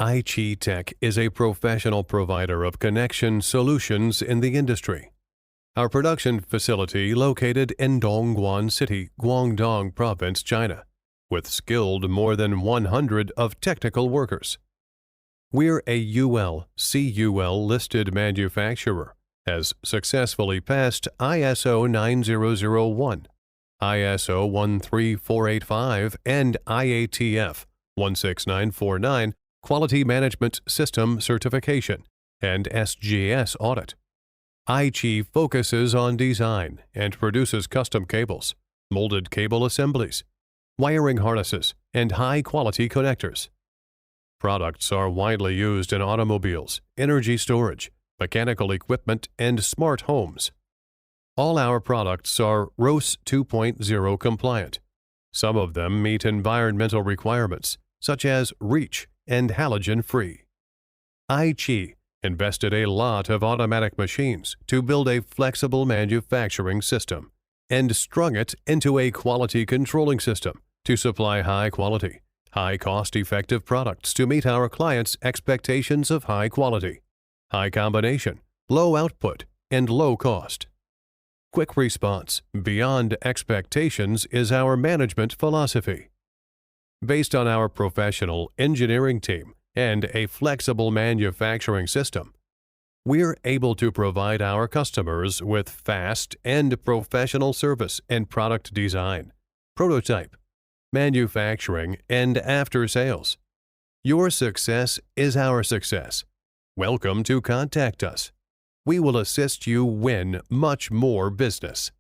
iQi Tech is a professional provider of connection solutions in the industry. Our production facility located in Dongguan City, Guangdong Province, China, with skilled more than 100 of technical workers. We're a UL/CUL listed manufacturer, has successfully passed ISO 9001, ISO 13485, and IATF 16949 Quality Management System certification and SGS audit. iQi focuses on design and produces custom cables, molded cable assemblies, wiring harnesses, and high-quality connectors. Products are widely used in automobiles, energy storage, mechanical equipment, and smart homes. All our products are RoHS 2.0 compliant. Some of them meet environmental requirements, such as REACH and halogen-free. iQi invested a lot of automatic machines to build a flexible manufacturing system and strung it into a quality controlling system to supply high-quality, high-cost-effective products to meet our clients' expectations of high quality, high combination, low output, and low cost. Quick response beyond expectations is our management philosophy. Based on our professional engineering team and a flexible manufacturing system, we're able to provide our customers with fast and professional service and product design, prototype, manufacturing, and after-sales. Your success is our success. Welcome to contact us. We will assist you win much more business.